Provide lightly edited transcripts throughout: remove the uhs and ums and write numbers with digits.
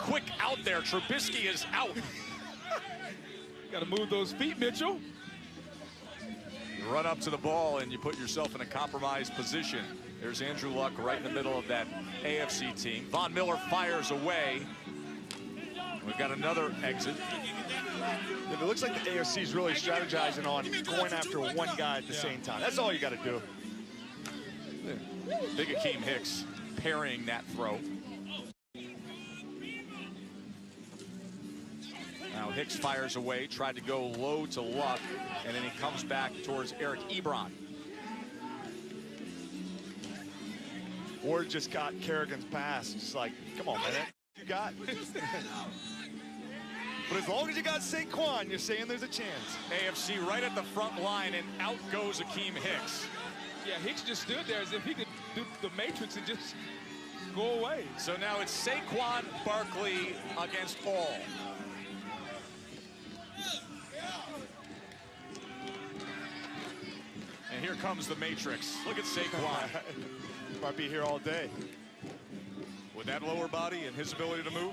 quick out there. Trubisky is out. Got to move those feet, Mitchell. You run up to the ball and you put yourself in a compromised position. There's Andrew Luck right in the middle of that AFC team. Von Miller fires away. We've got another exit. It looks like the AFC is really strategizing on going after one guy at the same time. That's all you got to do. Big Akeem Hicks parrying that throw. Now Hicks fires away, tried to go low to Luck, and then he comes back towards Eric Ebron. Ward just got Kerrigan's pass. Just like, come on, man, you got. But as long as you got Saquon, you're saying there's a chance. AFC right at the front line, and out goes Akeem Hicks. Yeah, Hicks just stood there as if he could do the Matrix and just go away. So now it's Saquon Barkley against all. And here comes the Matrix. Look at Saquon. Might be here all day. With that lower body and his ability to move.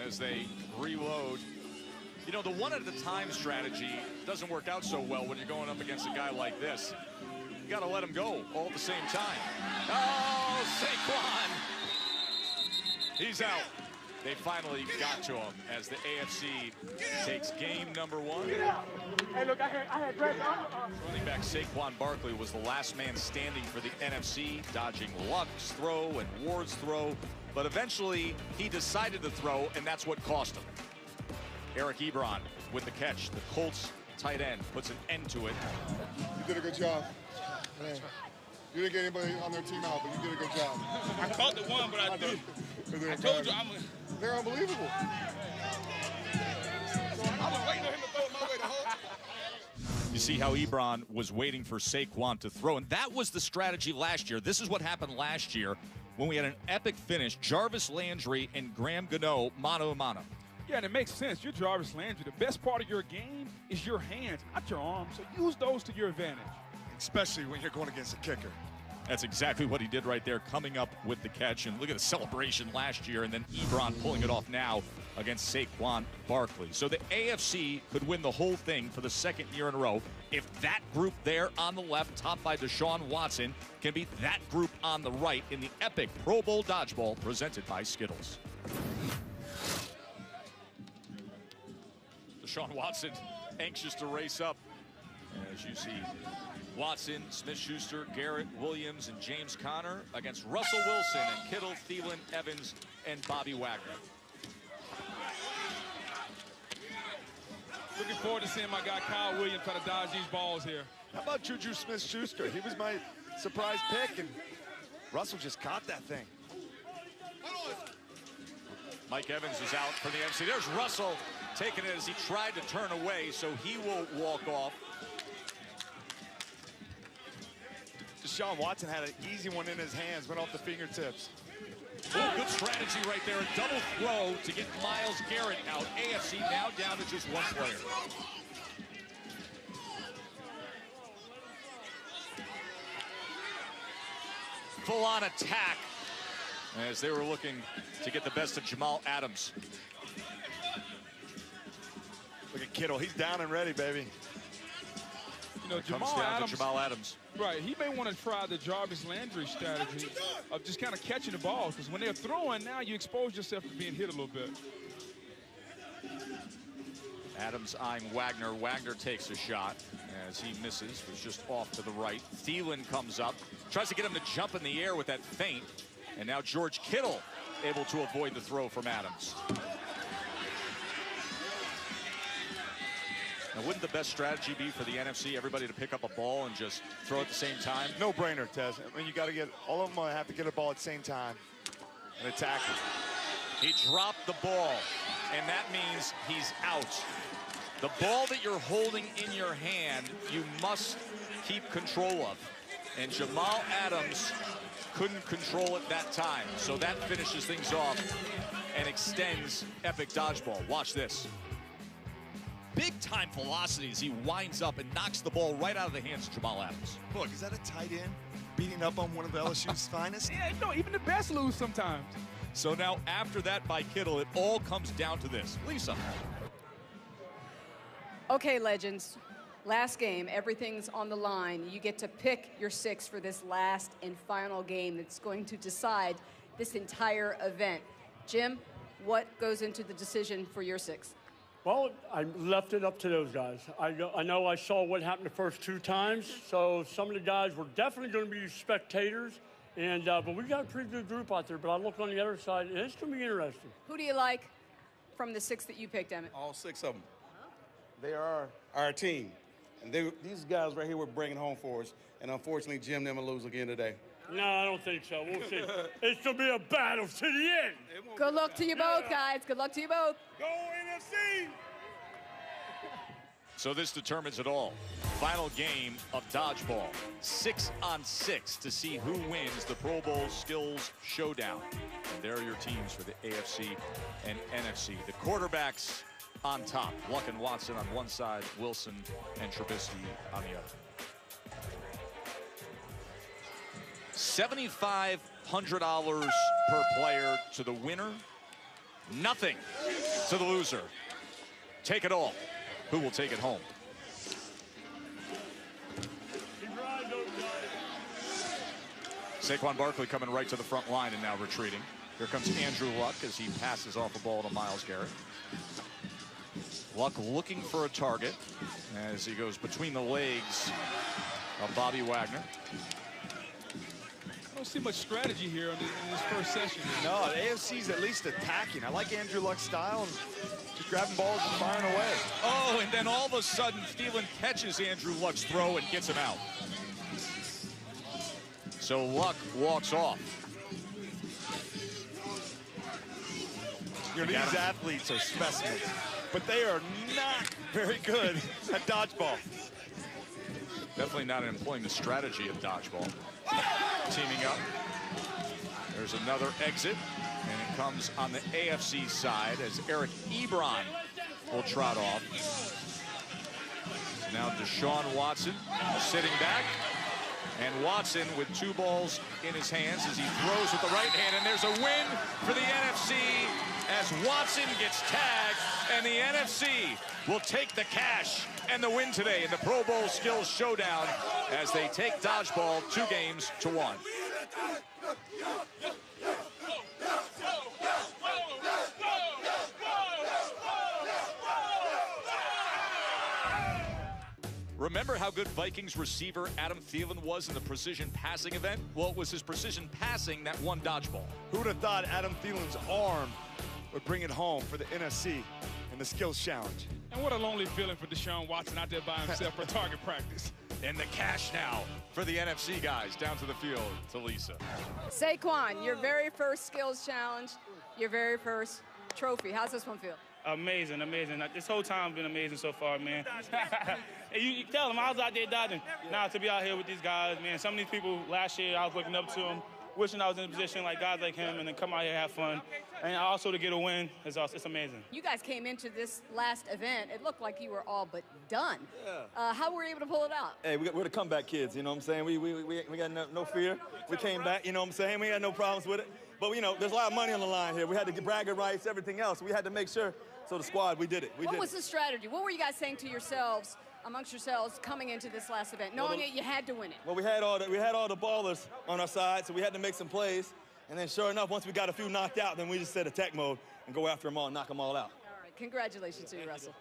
As they reload. You know, the one-at-a-time strategy doesn't work out so well when you're going up against a guy like this. You got to let him go all at the same time. Oh, Saquon! He's out. They finally got to him as the AFC takes game number 1. Hey, look, I had Running back Saquon Barkley was the last man standing for the NFC, dodging Luck's throw and Ward's throw. But eventually, he decided to throw, and that's what cost him. Eric Ebron with the catch. The Colts tight end puts an end to it. You did a good job. Man. You didn't get anybody on their team out, but you did a good job. I caught the one, but I told you they're unbelievable. I was waiting on him to throw it my way the whole time. You see how Ebron was waiting for Saquon to throw, and that was the strategy last year. This is what happened last year when we had an epic finish. Jarvis Landry and Graham Gano mano-a-mano. Yeah, and it makes sense. You're Jarvis Landry. The best part of your game is your hands, not your arms. So use those to your advantage. Especially when you're going against a kicker. That's exactly what he did right there, coming up with the catch. And look at the celebration last year, and then Ebron pulling it off now against Saquon Barkley. So the AFC could win the whole thing for the second year in a row if that group there on the left, topped by Deshaun Watson, can beat that group on the right in the epic Pro Bowl dodgeball presented by Skittles. Deshaun Watson anxious to race up. As you see, Watson, Smith-Schuster, Garrett, Williams, and James Conner against Russell Wilson and Kittle, Thielen, Evans, and Bobby Wagner. Looking forward to seeing my guy Kyle Williams try to dodge these balls here. How about Juju Smith-Schuster? He was my surprise pick, and Russell just caught that thing. Mike Evans is out for the NFC. There's Russell taking it as he tried to turn away, so he will walk off. Deshaun Watson had an easy one in his hands, went off the fingertips. Oh, good strategy right there. A double throw to get Myles Garrett out. AFC now down to just one player. Full-on attack as they were looking to get the best of Jamal Adams. Look at Kittle. He's down and ready, baby. You know, Jamal Adams. Right, he may want to try the Jarvis Landry strategy of just kind of catching the ball, because when they're throwing, now you expose yourself to being hit a little bit. Adams eyeing Wagner. Wagner takes a shot as he misses. Was just off to the right. Thielen comes up, tries to get him to jump in the air with that feint. And now George Kittle able to avoid the throw from Adams. Now, wouldn't the best strategy be for the NFC, everybody to pick up a ball and just throw at the same time? No brainer, Tez. I mean, you got to get, all of them have to get a ball at the same time and attack it. He dropped the ball, and that means he's out. The ball that you're holding in your hand, you must keep control of. And Jamal Adams couldn't control it that time. So that finishes things off and extends epic dodgeball. Watch this. Big time velocity as he winds up and knocks the ball right out of the hands of Jamal Adams. Look, is that a tight end beating up on one of LSU's finest? Yeah, no, even the best lose sometimes. So now after that by Kittle, it all comes down to this. Lisa. Okay, legends. Last game, everything's on the line. You get to pick your 6 for this last and final game that's going to decide this entire event. Jim, what goes into the decision for your 6? Well, I left it up to those guys. I know I saw what happened the first 2 times, so some of the guys were definitely going to be spectators, and but we got a pretty good group out there. But I look on the other side, and it's going to be interesting. Who do you like from the 6 that you picked, Emmett? All 6 of them. They are our team. And these guys right here were bringing home for us. And unfortunately, Jim them will lose again today. No, I don't think so. We'll see. It's going to be a battle to the end. Good luck to you both, guys. Good luck to you both. Go NFC! So this determines it all. Final game of dodgeball. 6 on 6 to see who wins the Pro Bowl Skills Showdown. And there are your teams for the AFC and NFC. The quarterbacks on top. Luck and Watson on one side, Wilson and Trubisky on the other. $7,500 per player to the winner. Nothing to the loser. Take it all. Who will take it home? Saquon Barkley coming right to the front line and now retreating. Here comes Andrew Luck as he passes off a ball to Myles Garrett. Luck looking for a target as he goes between the legs of Bobby Wagner. I don't see much strategy here in this first session. No, the AFC's at least attacking. I like Andrew Luck's style, and just grabbing balls and firing away. Oh, and then all of a sudden, Thielen catches Andrew Luck's throw and gets him out. So Luck walks off. You know, these athletes are specimens, but they are not very good at dodgeball. Definitely not employing the strategy of dodgeball. Teaming up. There's another exit, and it comes on the AFC side as Eric Ebron will trot off. Now Deshaun Watson sitting back, and Watson with 2 balls in his hands as he throws with the right hand, and there's a win for the NFC as Watson gets tagged, and the NFC will take the cash and the win today in the Pro Bowl Skills Showdown as they take dodgeball 2 games to 1. Remember how good Vikings receiver Adam Thielen was in the precision passing event? Well, it was his precision passing that won dodgeball. Who would have thought Adam Thielen's arm would bring it home for the NFC and the Skills Challenge? And what a lonely feeling for Deshaun Watson out there by himself for target practice. And the cash now for the NFC guys down to the field to Lisa. Saquon, your very first skills challenge, your very first trophy. How's this one feel? Amazing, amazing. This whole time been amazing so far, man. you tell them I was out there dodging. Now to be out here with these guys, man, some of these people last year I was looking up to them, wishing I was in a position like guys like him, and then come out here and have fun. And also to get a win, it's amazing. You guys came into this last event, it looked like you were all but done. Yeah. How were you able to pull it out? Hey, we're the comeback kids, you know what I'm saying? We got no fear. We came back, you know what I'm saying? We had no problems with it. But, you know, there's a lot of money on the line here. We had to get bragging rights, everything else. We had to make sure. So the squad, we did it. What was the strategy? What were you guys saying to yourselves, amongst yourselves, coming into this last event, knowing that you had to win it? Well, we had all the ballers on our side, so we had to make some plays. And then sure enough, once we got a few knocked out, then we just set attack mode and go after them all and knock them all out. All right, congratulations to you, Russell.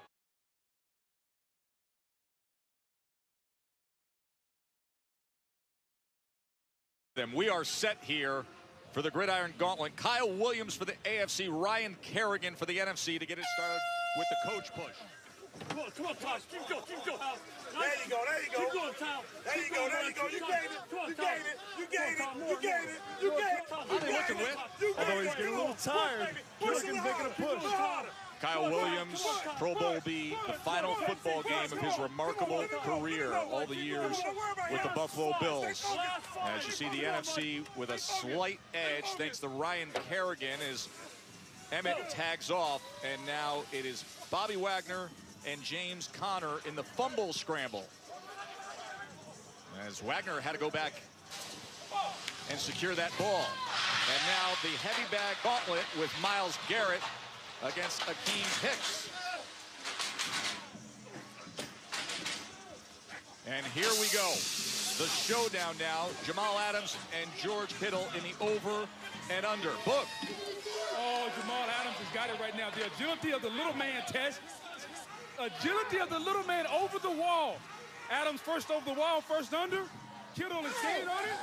Then we are set here for the gridiron gauntlet. Kyle Williams for the AFC, Ryan Kerrigan for the NFC to get it started with the coach push. Come on, Tosh. Keep going. There you go. Keep going, Tom. There you go. You gave it. How they looking, Whit? Although he's getting a little tired, Kerrigan's making a push. Kyle Williams, Pro Bowl will be the final football game of his remarkable career, all the years with the Buffalo Bills. As you see the NFC with a slight edge thanks to Ryan Kerrigan as Emmett tags off, and now it is Bobby Wagner and James Conner in the fumble scramble. As Wagner had to go back and secure that ball. And now the heavy bag gauntlet with Myles Garrett against Akeem Hicks. And here we go. The showdown now. Jamal Adams and George Kittle in the over and under. Book. Oh, Jamal Adams has got it right now. The agility of the little man test. Agility of the little man over the wall. Adams first over the wall, first under. Kittle is staying on it.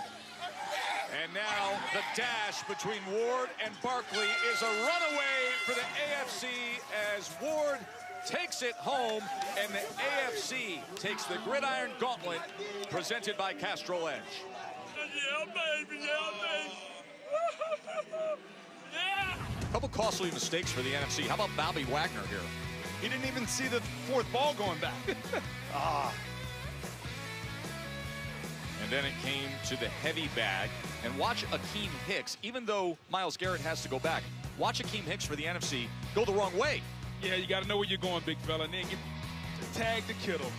And now the dash between Ward and Barkley is a runaway for the AFC as Ward takes it home, and the AFC takes the Gridiron Gauntlet presented by Castrol Edge. Yeah, baby, yeah, baby. Yeah. A couple costly mistakes for the NFC. How about Bobby Wagner here? He didn't even see the fourth ball going back. And then it came to the heavy bag. And watch Akeem Hicks, even though Myles Garrett has to go back, watch Akeem Hicks for the NFC go the wrong way. Yeah, you got to know where you're going, big fella, and then get tag to Kittle.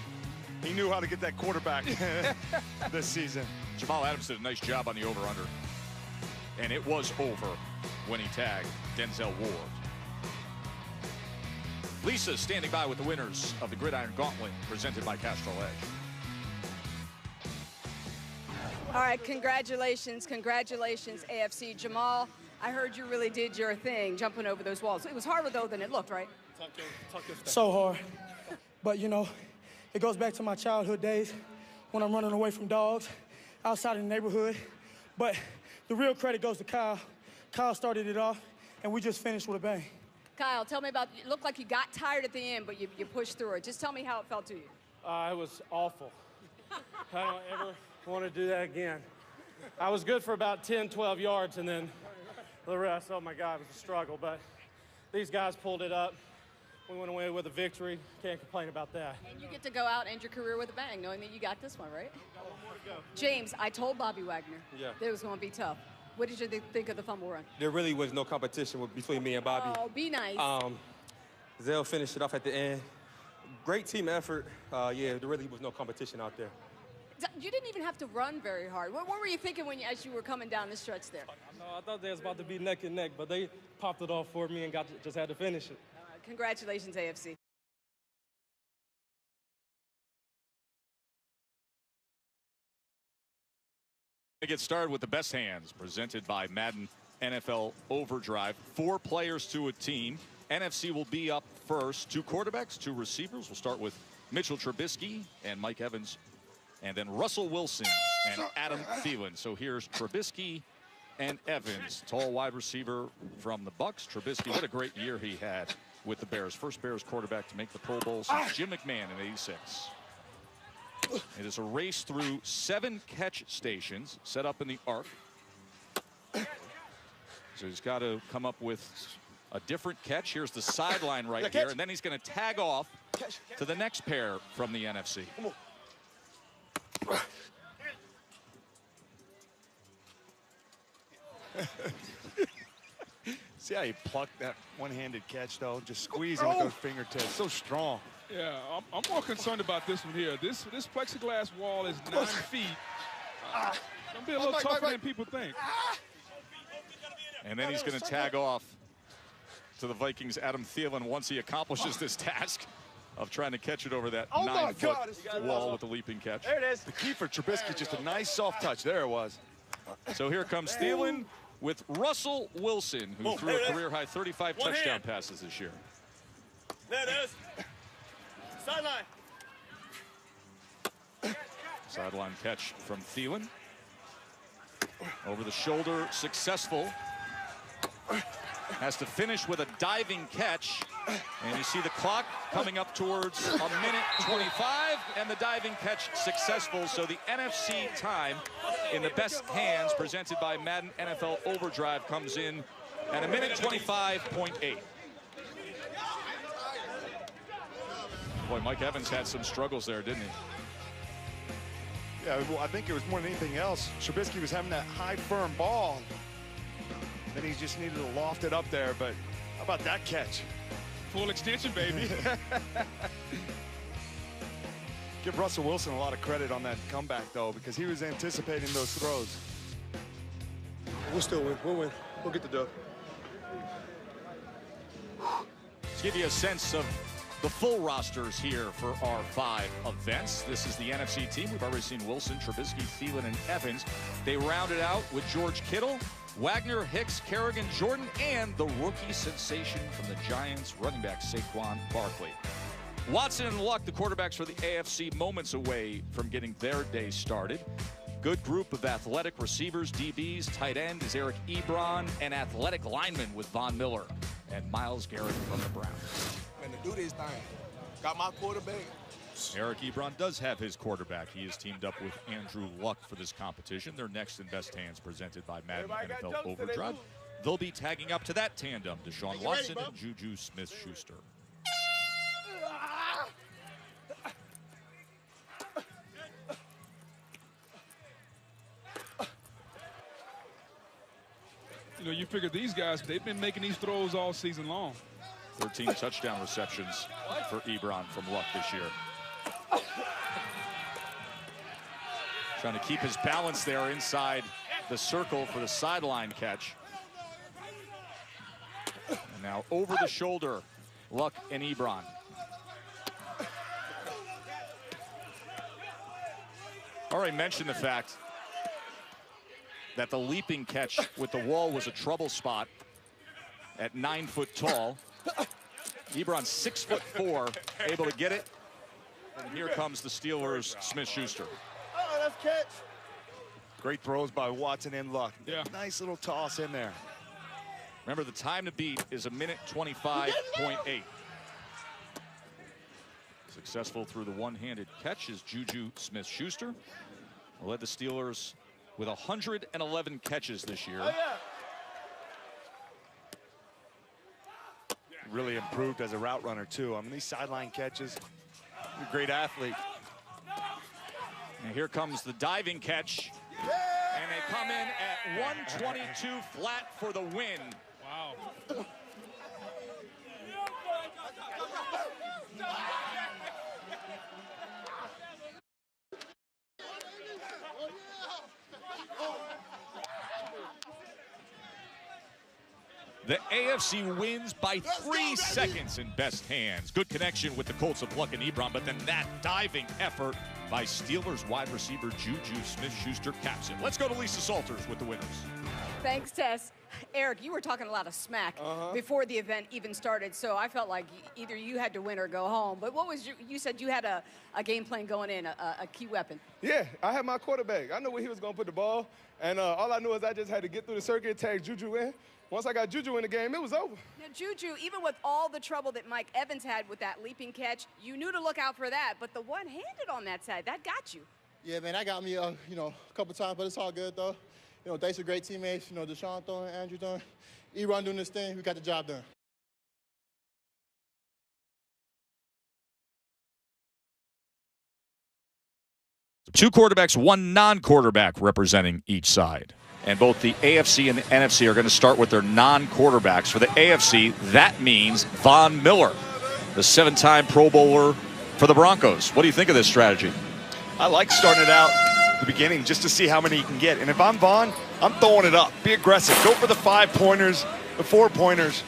He knew how to get that quarterback this season. Jamal Adams did a nice job on the over-under. And it was over when he tagged Denzel Ward. Lisa standing by with the winners of the Gridiron Gauntlet presented by Castrol Edge. All right, congratulations, AFC. Jamal, I heard you really did your thing, jumping over those walls. It was harder, though, than it looked, right? So hard. But, you know, it goes back to my childhood days when I'm running away from dogs outside in the neighborhood. But the real credit goes to Kyle. Kyle started it off, and we just finished with a bang. Kyle, tell me about, it looked like you got tired at the end, but you pushed through it. Just tell me how it felt to you. It was awful. I don't ever want to do that again. I was good for about 10, 12 yards, and then the rest, oh my God, it was a struggle. But these guys pulled it up. We went away with a victory. Can't complain about that. And you get to go out and end your career with a bang, knowing that you got this one, right? James, I told Bobby Wagner that it was going to be tough. What did you think of the fumble run? There really was no competition between me and Bobby. Oh, be nice. Zell finished it off at the end. Great team effort. Yeah, there really was no competition out there. You didn't even have to run very hard. What were you thinking as you were coming down the stretch there? No, I thought they was about to be neck and neck, but they popped it off for me and just had to finish it. Congratulations, AFC. To get started with the best hands presented by Madden NFL Overdrive. 4 players to a team. NFC will be up first. 2 quarterbacks, 2 receivers. We'll start with Mitchell Trubisky and Mike Evans, and then Russell Wilson and Adam Thielen. So here's Trubisky and Evans, tall wide receiver from the Bucs. Trubisky, what a great year he had with the Bears. First Bears quarterback to make the Pro Bowl since Jim McMahon in '86. It is a race through 7 catch stations set up in the arc. So he's got to come up with a different catch. Here's the sideline right here, and then he's going to tag off to the next pair from the NFC. See how he plucked that one-handed catch, though? Just squeezing with those fingertips. So strong. Yeah, I'm more concerned about this one here. This plexiglass wall is 9 feet. It's going to be a little tougher than people think. And then he's going to tag off to the Vikings' Adam Thielen once he accomplishes this task of trying to catch it over that 9-foot wall with the leaping catch. There it is. The key for Trubisky, just a nice soft touch. There it was. So here comes Thielen with Russell Wilson, who threw a career-high 35 touchdown passes this year. There it is. Sideline. Sideline catch from Thielen. Over the shoulder, successful. Has to finish with a diving catch. And you see the clock coming up towards a minute 25, and the diving catch successful. So the NFC time in the best hands presented by Madden NFL Overdrive comes in at a minute 25.8. Boy, Mike Evans had some struggles there, didn't he? Yeah, well, I think it was more than anything else. Trubisky was having that high, firm ball. Then he just needed to loft it up there, but how about that catch? Full extension, baby. Give Russell Wilson a lot of credit on that comeback, though, because he was anticipating those throws. We'll still win. We'll win. We'll get the dub. Let's give you a sense of the full rosters here for our 5 events. This is the NFC team. We've already seen Wilson, Trubisky, Thielen, and Evans. They rounded out with George Kittle, Wagner, Hicks, Kerrigan, Jordan, and the rookie sensation from the Giants, running back Saquon Barkley. Watson and Luck, the quarterbacks for the AFC, moments away from getting their day started. Good group of athletic receivers, DBs, tight end is Eric Ebron, and athletic linemen with Von Miller and Myles Garrett from the Browns. Man, to do this thing, got my quarterback. Eric Ebron does have his quarterback. He is teamed up with Andrew Luck for this competition. They're next in best hands, presented by Madden NFL Overdrive. They'll be tagging up to that tandem, Deshaun Watson and Juju Smith-Schuster. You know, you figure these guys, they've been making these throws all season long. 13 touchdown receptions for Ebron from Luck this year. Trying to keep his balance there inside the circle for the sideline catch. And now over the shoulder, Luck and Ebron. Already mentioned the fact that the leaping catch with the wall was a trouble spot at 9 foot tall. Ebron 6'4", able to get it. And here comes the Steelers' Smith-Schuster. Oh, that's catch. Great throws by Watson and Luck. Yeah. Nice little toss in there. Remember, the time to beat is 1:25.8. Successful through the one-handed catch is Juju Smith-Schuster. Led the Steelers with 111 catches this year. Oh, yeah. Really improved as a route runner, too. I mean, these sideline catches, a great athlete. And here comes the diving catch. And they come in at 122 flat for the win. Wow. The AFC wins by 3 seconds in best hands. Good connection with the Colts of Luck and Ebron, but then that diving effort by Steelers wide receiver Juju Smith-Schuster caps it. Let's go to Lisa Salters with the winners. Thanks, Tess. Eric, you were talking a lot of smack before the event even started, so I felt like either you had to win or go home. But what was you said you had a game plan going in, a key weapon. Yeah, I had my quarterback. I knew where he was going to put the ball, and all I knew is I just had to get through the circuit, tag Juju in. Once I got Juju in the game, it was over. Now, Juju, even with all the trouble that Mike Evans had with that leaping catch, you knew to look out for that. But the one-handed on that side, that got you. Yeah, man, that got me, a couple times, but it's all good, though. You know, thanks to great teammates, Deshaun throwing, Andrew throwing, Ebron doing this thing, we got the job done. Two quarterbacks, one non-quarterback representing each side. And both the AFC and the NFC are going to start with their non-quarterbacks. For the AFC, that means Von Miller, the 7-time Pro Bowler for the Broncos. What do you think of this strategy? I like starting it out at the beginning just to see how many you can get. And if I'm Von, I'm throwing it up. Be aggressive. Go for the 5-pointers, the 4-pointers.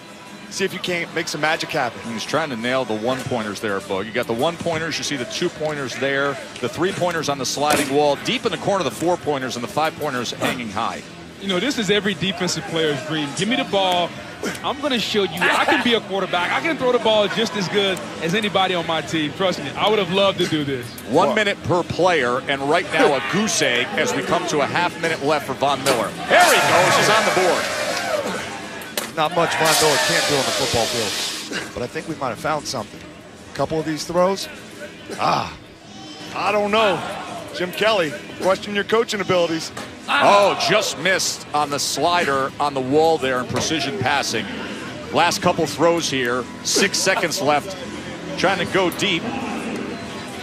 See if you can't make some magic happen. He's trying to nail the 1-pointers there, Bo. You got the 1-pointers, you see the 2-pointers there, the 3-pointers on the sliding wall, deep in the corner, the 4-pointers, and the 5-pointers hanging high. You know, this is every defensive player's dream. Give me the ball. I'm going to show you I can be a quarterback. I can throw the ball just as good as anybody on my team. Trust me, I would have loved to do this. 1 minute per player, and right now a goose egg as we come to a half-minute left for Von Miller. There he goes. He's on the board. Not much Von Miller can't do on the football field, but I think we might have found something. A couple of these throws, I don't know. Jim Kelly, question your coaching abilities. Oh, just missed on the slider on the wall there in precision passing. Last couple throws here, 6 seconds left, trying to go deep.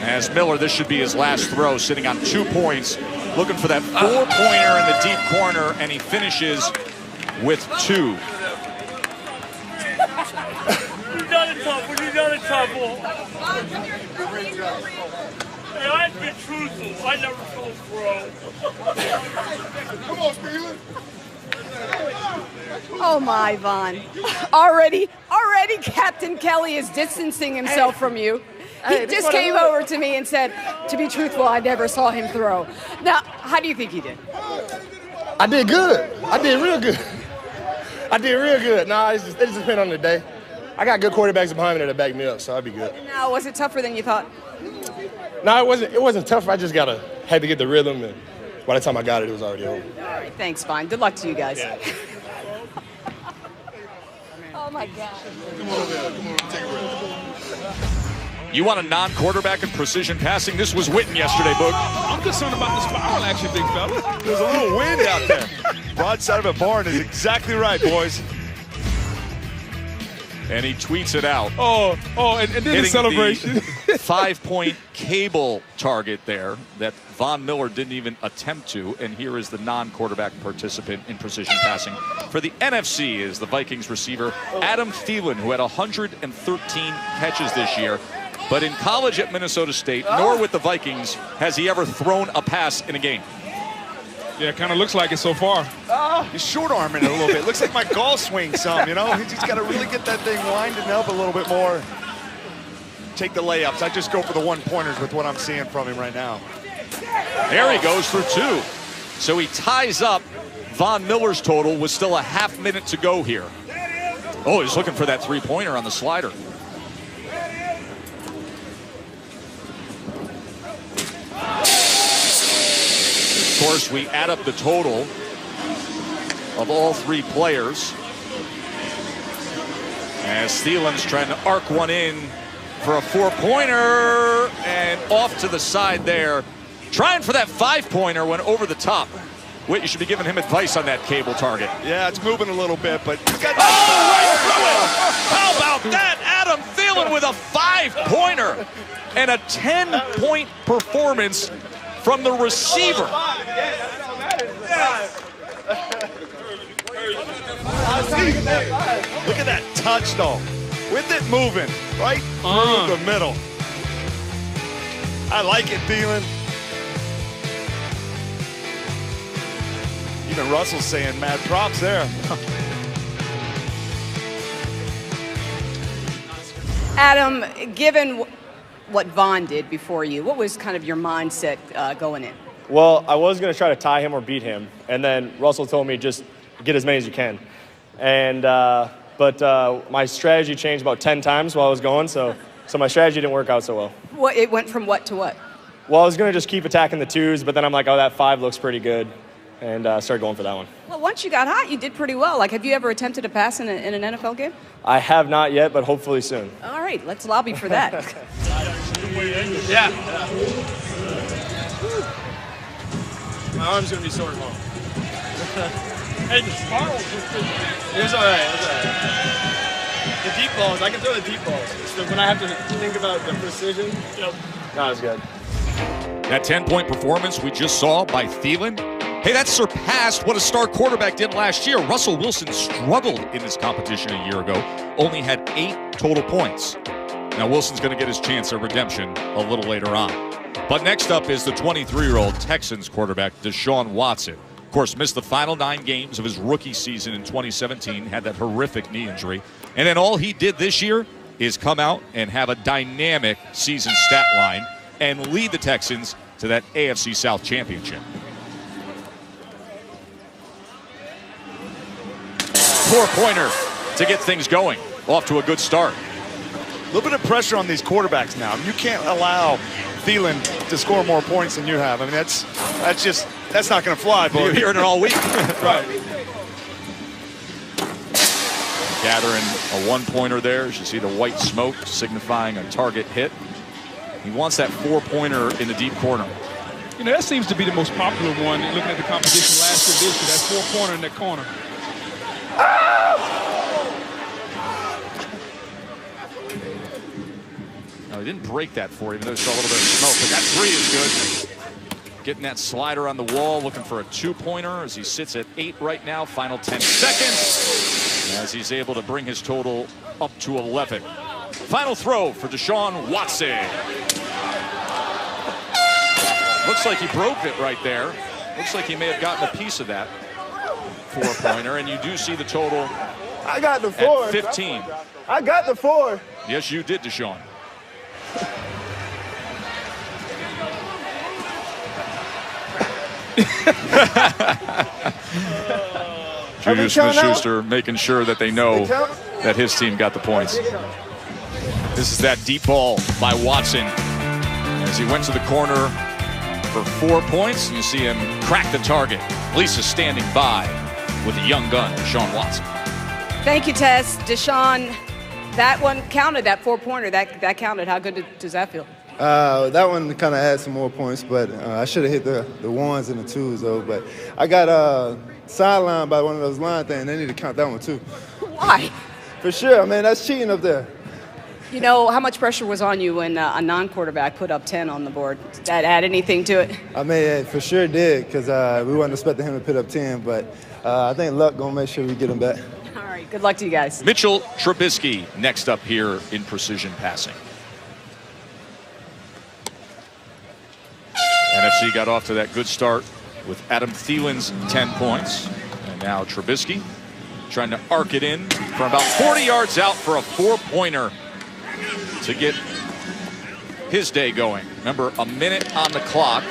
As Miller, this should be his last throw, sitting on 2 points, looking for that 4-pointer in the deep corner, and he finishes with 2. When you got in trouble. Hey, I have to be truthful. I never told bro. Come on, Steven. Oh my, Von. Already Captain Kelly is distancing himself from you. He just came over to me and said, to be truthful, I never saw him throw. Now, how do you think he did? I did good. I did real good. I did real good. Nah, it just depends on the day. I got good quarterbacks behind me that back me up, so I'll be good. Now, was it tougher than you thought? No, it wasn't tough. I just had to get the rhythm, and by the time I got it, it was already over. All right, thanks, Vaughn. Good luck to you guys. Yeah. Oh my God. Come on over here. Come on, take a breath. You want a non-quarterback in precision passing? This was Witten yesterday, Boog. I'm concerned about the spiral action, big fella. There's a little wind out there. Broadside of a barn is exactly right, boys. And he tweets it out. And then the celebration. The 5-point cable target there that Von Miller didn't even attempt to. And here is the non-quarterback participant in precision passing. For the NFC is the Vikings receiver Adam Thielen, who had 113 catches this year. But in college at Minnesota State, nor with the Vikings, has he ever thrown a pass in a game. Yeah, it kind of looks like it so far. He's short-arming it a little bit. Looks like my golf swing some, you know? He's got to really get that thing winding up a little bit more. Take the layups. I just go for the one-pointers with what I'm seeing from him right now. There he goes for 2. So he ties up Von Miller's total with still a half minute to go here. Oh, he's looking for that three-pointer on the slider. Of course, we add up the total of all 3 players. As Thielen's trying to arc one in for a 4-pointer, and off to the side there. Trying for that 5-pointer, went over the top. Whit, you should be giving him advice on that cable target. Yeah, it's moving a little bit, but he's got right through it. How about that? Adam Thielen with a 5-pointer and a 10-point performance from the receiver. Look at that touch, though. With it moving right through the middle. I like it, Thielen. Even Russell's saying mad props there. Adam, given what Von did before you, what was kind of your mindset going in? Well, I was going to try to tie him or beat him, and then Russell told me just get as many as you can. And but my strategy changed about 10 times while I was going, so my strategy didn't work out so well. It went from what to what? Well, I was going to just keep attacking the 2s, but then I'm like, oh, that 5 looks pretty good, and started going for that one. Well, once you got hot, you did pretty well. Like, have you ever attempted a pass in an NFL game? I have not yet, but hopefully soon. All right, let's lobby for that. Yeah. My arm's going to be sore tomorrow. Hey, the spirals It's all right. It's all right. The deep balls, I can throw the deep balls. So when I have to think about the precision, not as good. That 10-point performance we just saw by Thielen, hey, that surpassed what a star quarterback did last year. Russell Wilson struggled in this competition a year ago, only had 8 total points. Now Wilson's going to get his chance at redemption a little later on. But next up is the 23-year-old Texans quarterback, Deshaun Watson. Of course, missed the final 9 games of his rookie season in 2017, had that horrific knee injury. And then all he did this year is come out and have a dynamic season stat line and lead the Texans to that AFC South championship. 4-pointer to get things going. Off to a good start. A little bit of pressure on these quarterbacks now. You can't allow Thielen to score more points than you have. I mean, that's not going to fly, boy. You're hearing it all week. Right. Gathering a 1-pointer there. As you see the white smoke signifying a target hit. He wants that 4-pointer in the deep corner. You know, that seems to be the most popular one. Looking at the competition last year, that 4-pointer in that corner. No, he didn't break that for him. There's a little bit of smoke, but that 3 is good. Getting that slider on the wall, looking for a 2-pointer as he sits at 8 right now. Final 10 seconds as he's able to bring his total up to 11. Final throw for Deshaun Watson. Looks like he broke it right there. Looks like he may have gotten a piece of that. 4-pointer, and you do see the total. I got the 4. At 15. I got the 4. Yes, you did, Deshaun. Juju Smith-Schuster making sure that they know that his team got the points. This is that deep ball by Watson. As he went to the corner for 4 points, you see him crack the target. Lisa standing by with a young gun, Deshaun Watson. Thank you, Tess. Deshaun, that one counted, that 4-pointer. That counted. How good does that feel? That one kind of had some more points, but I should have hit the 1s and the 2s, though. But I got sidelined by one of those line things. They need to count that one, too. Why? For sure. Man, that's cheating up there. You know, how much pressure was on you when a non-quarterback put up 10 on the board? Did that add anything to it? I mean, it for sure did, because we wasn't expecting him to put up 10. But I think Luck going to make sure we get him back. All right. Good luck to you guys. Mitchell Trubisky next up here in precision passing. NFC got off to that good start with Adam Thielen's 10 points. And now Trubisky trying to arc it in from about 40 yards out for a 4-pointer to get his day going. Remember, a minute on the clock.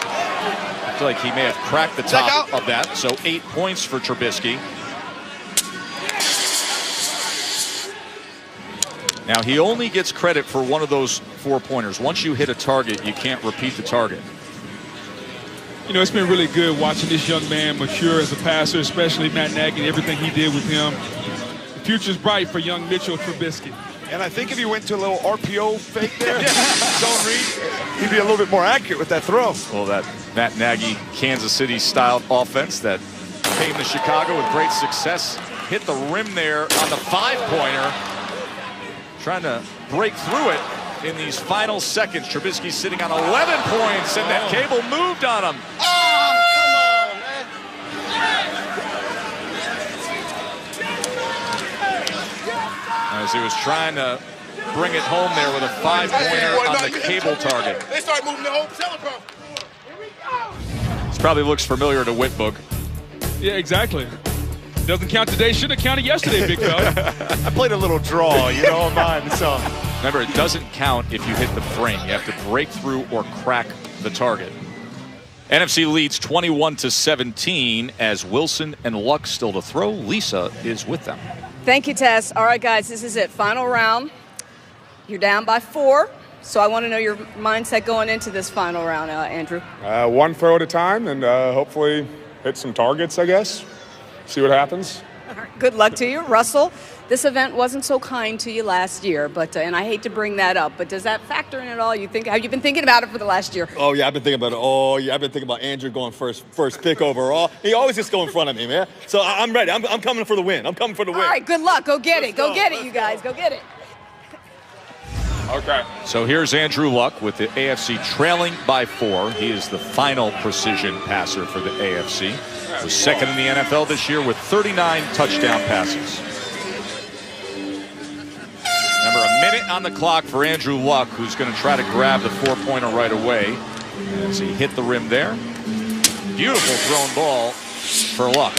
I feel like he may have cracked the top of that. So 8 points for Trubisky. Now, he only gets credit for one of those 4-pointers. Once you hit a target, you can't repeat the target. You know, it's been really good watching this young man mature as a passer, especially Matt Nagy and everything he did with him. The future's bright for young Mitchell Trubisky. And I think if he went to a little RPO fake there, don't read, he'd be a little bit more accurate with that throw. Well, that Matt Nagy Kansas City styled offense that came to Chicago with great success hit the rim there on the 5-pointer. Trying to break through it in these final seconds. Trubisky sitting on 11 points, and that cable moved on him. As he was trying to bring it home there with a 5-pointer on the cable target. They start moving the whole teleprompter. This probably looks familiar to Whitbook. Yeah, exactly. Doesn't count today, should have counted yesterday, big fella. I played a little draw, you know, on mine. So. Remember, it doesn't count if you hit the frame. You have to break through or crack the target. NFC leads 21-17 as Wilson and Luck still to throw. Lisa is with them. Thank you, Tess. All right, guys, this is it. Final round. You're down by 4. So I want to know your mindset going into this final round, Andrew. One throw at a time and hopefully hit some targets, I guess. See what happens. All right, good luck to you. Russell, this event wasn't so kind to you last year, but and I hate to bring that up, but does that factor in at all? Have you been thinking about it for the last year? Oh, yeah, I've been thinking about it all year. I've been thinking about Andrew going first pick overall. He always just go in front of me, man. So I'm ready. I'm coming for the win. I'm coming for the win. All right, good luck. Go get it. Go get it, you guys. Go get it. Okay. So here's Andrew Luck with the AFC trailing by 4. He is the final precision passer for the AFC. Was second in the NFL this year with 39 touchdown passes. Remember, a minute on the clock for Andrew Luck, who's going to try to grab the 4-pointer right away. As he hit the rim there. Beautiful thrown ball for Luck.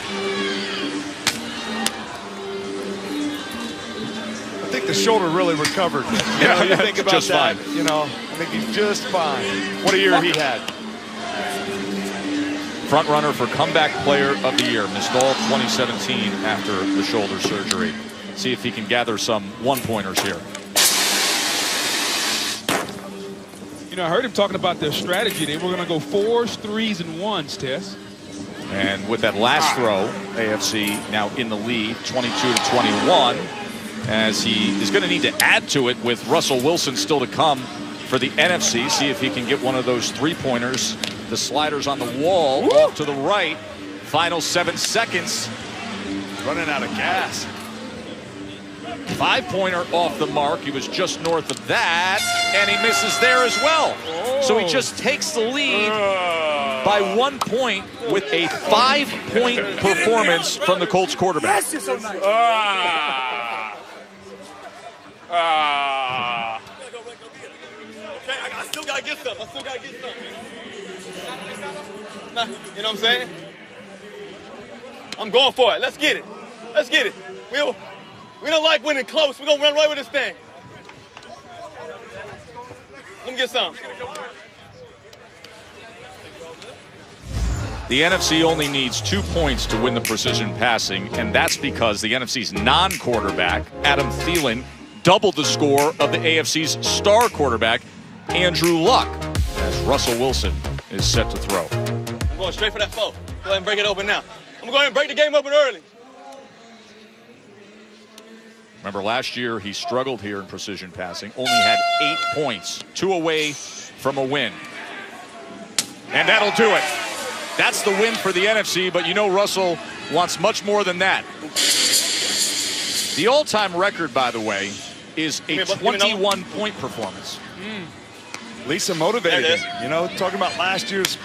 I think the shoulder really recovered. You know, you think about just that. Fine. You know, I think he's just fine. What a year he had. Front runner for comeback player of the year. Missed all 2017 after the shoulder surgery. See if he can gather some 1-pointers here. You know, I heard him talking about their strategy. They were going to go 4s, 3s, and 1s, Tess. And with that last throw, AFC now in the lead, 22-21, as he is going to need to add to it with Russell Wilson still to come for the NFC. See if he can get one of those 3-pointers. The sliders on the wall off to the right. Final 7 seconds. Running out of gas. 5-pointer off the mark. He was just north of that, and he misses there as well. So he just takes the lead by 1 point with a 5-point performance from the Colts quarterback. That's just so nice. Okay, I still got to get some. You know what I'm saying? I'm going for it. Let's get it. Let's get it. We don't like winning close. We're going to run right with this thing. Let me get some. The NFC only needs 2 points to win the precision passing, and that's because the NFC's non-quarterback, Adam Thielen, doubled the score of the AFC's star quarterback, Andrew Luck, as Russell Wilson is set to throw. I'm going straight for that 4. Go ahead and break it open now. I'm going to go ahead and break the game open early. Remember, last year he struggled here in precision passing, only had 8 points, 2 away from a win. And that'll do it. That's the win for the NFC, but you know Russell wants much more than that. The all-time record, by the way, is a 21-point performance. Lisa motivated him. You know, talking about last year's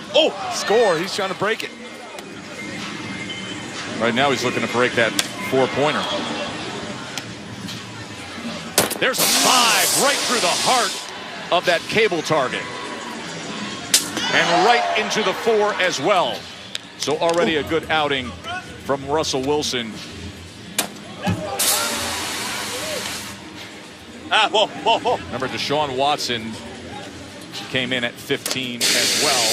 score, he's trying to break it. Right now he's looking to break that 4-pointer. There's a 5 right through the heart of that cable target. And right into the 4 as well. So already a good outing from Russell Wilson. Remember, Deshaun Watson came in at 15 as well.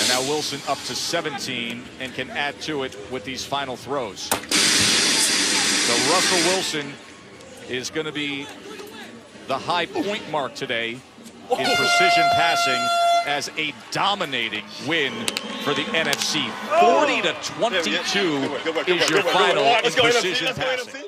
And now Wilson up to 17 and can add to it with these final throws. So Russell Wilson is going to be the high point mark today in precision passing as a dominating win for the NFC. 40-22 is your final in precision passing.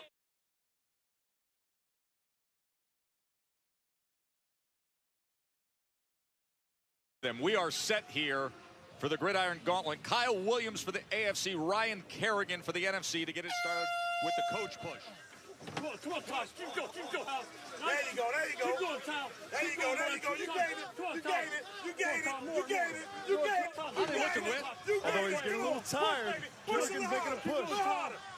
We are set here for the gridiron gauntlet. Kyle Williams for the AFC, Ryan Kerrigan for the NFC to get it started with the coach push. Come on, Tosh. Keep going. There you go. Keep going, Tom. There you go. You gave it. How they looking, Whit? Although he's getting a little tired. Kerrigan's making a push.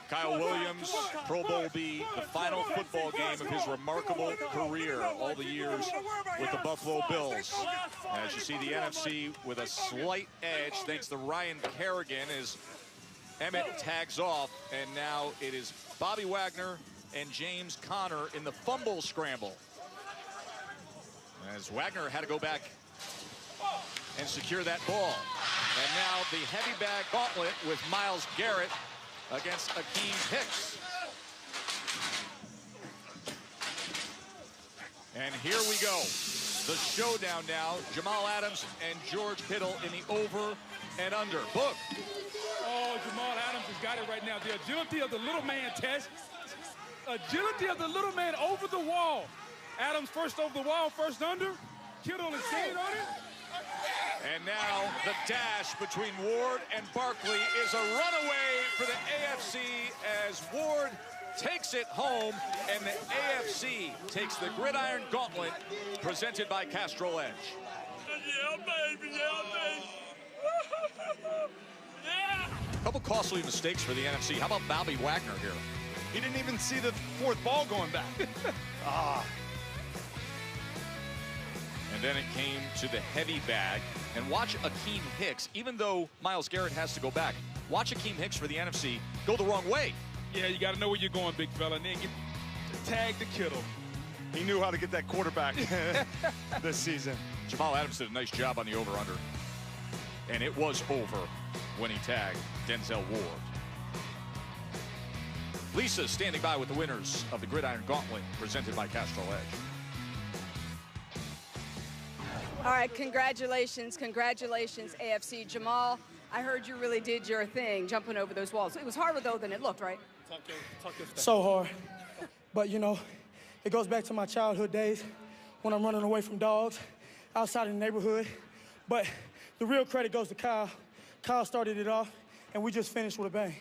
Kyle Williams, Pro Bowl will be the final football game of his remarkable career, all the years with the Buffalo Bills. As you see, the NFC with a slight edge thanks to Ryan Kerrigan as Emmett tags off, and now it is Bobby Wagner and James Conner in the fumble scramble. As Wagner had to go back and secure that ball. And now the heavy bag gauntlet with Myles Garrett against Akeem Hicks. And here we go. The showdown now. Jamal Adams and George Kittle in the over and under. Book. Oh, Jamal Adams has got it right now. The agility of the little man test. Agility of the little man over the wall. Adams first over the wall, first under. Kittle is staying on it. And now the dash between Ward and Barkley is a runaway for the AFC as Ward takes it home, and the AFC takes the gridiron gauntlet presented by Castrol Edge. Yeah, baby. A couple costly mistakes for the NFC. How about Bobby Wagner here? He didn't even see the 4th ball going back. And then it came to the heavy bag. And watch Akeem Hicks, even though Myles Garrett has to go back, watch Akeem Hicks for the NFC go the wrong way. Yeah, you got to know where you're going, big fella, and then get tagged to Kittle. He knew how to get that quarterback this season. Jamal Adams did a nice job on the over-under. And it was over when he tagged Denzel Ward. Lisa standing by with the winners of the Gridiron Gauntlet presented by Castrol Edge. All right, congratulations, AFC. Jamal, I heard you really did your thing, jumping over those walls. It was harder, though, than it looked, right? So hard. But, you know, it goes back to my childhood days when I'm running away from dogs outside in the neighborhood. But the real credit goes to Kyle. Kyle started it off, and we just finished with a bang.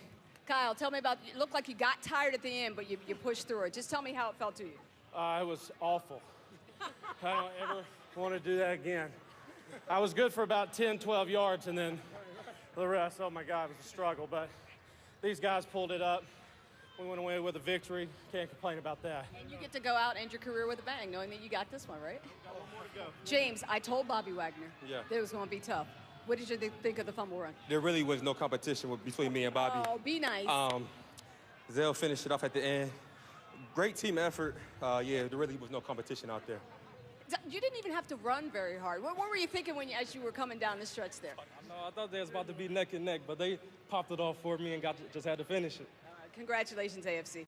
Kyle, tell me about, it looked like you got tired at the end, but you pushed through it. Just tell me how it felt to you. It was awful. I don't ever want to do that again. I was good for about 10, 12 yards, and then the rest, oh my God, it was a struggle. But these guys pulled it up. We went away with a victory. Can't complain about that. And you get to go out and end your career with a bang, knowing that you got this one, right? James, I told Bobby Wagner that it was going to be tough. What did you think of the fumble run? There really was no competition between me and Bobby. Oh, be nice. Zell finished it off at the end. Great team effort. Yeah, there really was no competition out there. You didn't even have to run very hard. What were you thinking as you were coming down the stretch there? No, I thought they was about to be neck and neck, but they popped it off for me and just had to finish it. Congratulations, AFC.